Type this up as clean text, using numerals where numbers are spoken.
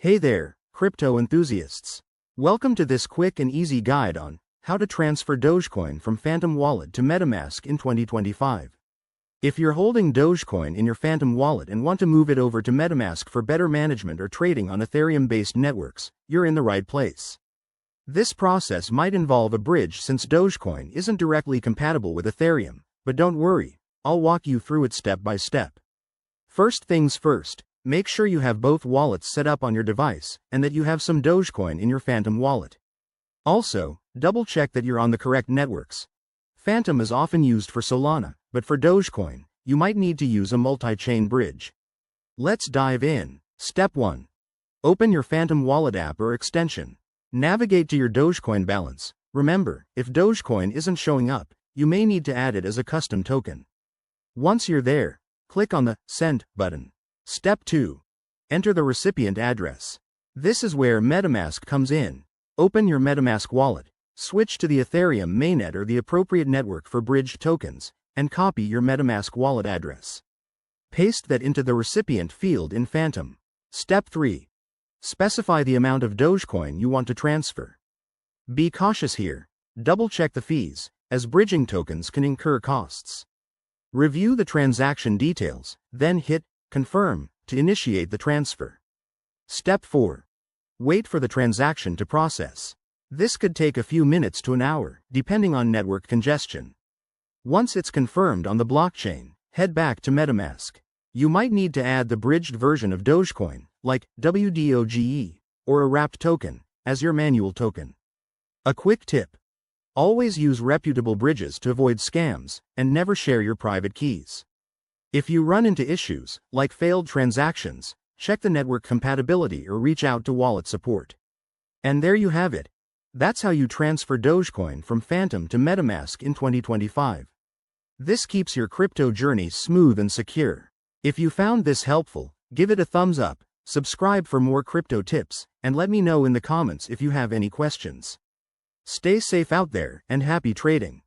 Hey there, crypto enthusiasts. Welcome to this quick and easy guide on how to transfer Dogecoin from Phantom Wallet to MetaMask in 2025. If you're holding Dogecoin in your Phantom Wallet and want to move it over to MetaMask for better management or trading on Ethereum-based networks, you're in the right place. This process might involve a bridge since Dogecoin isn't directly compatible with Ethereum, but don't worry, I'll walk you through it step by step. First things first. Make sure you have both wallets set up on your device and that you have some Dogecoin in your Phantom wallet. Also, double-check that you're on the correct networks. Phantom is often used for Solana, but for Dogecoin, you might need to use a multi-chain bridge. Let's dive in. Step 1. Open your Phantom wallet app or extension. Navigate to your Dogecoin balance. Remember, if Dogecoin isn't showing up, you may need to add it as a custom token. Once you're there, click on the Send button. Step 2. Enter the recipient address. This is where MetaMask comes in. Open your MetaMask wallet, switch to the Ethereum mainnet or the appropriate network for bridged tokens, and copy your MetaMask wallet address. Paste that into the recipient field in Phantom. Step 3. Specify the amount of Dogecoin you want to transfer. Be cautious here. Double-check the fees, as bridging tokens can incur costs. Review the transaction details, then hit Confirm to initiate the transfer. Step 4. Wait for the transaction to process. This could take a few minutes to an hour, depending on network congestion. Once it's confirmed on the blockchain, head back to MetaMask. You might need to add the bridged version of Dogecoin, like WDOGE, or a wrapped token, as your manual token. A quick tip. Always use reputable bridges to avoid scams, and never share your private keys. If you run into issues, like failed transactions, check the network compatibility or reach out to wallet support. And there you have it. That's how you transfer Dogecoin from Phantom to MetaMask in 2025. This keeps your crypto journey smooth and secure. If you found this helpful, give it a thumbs up, subscribe for more crypto tips, and let me know in the comments if you have any questions. Stay safe out there and happy trading.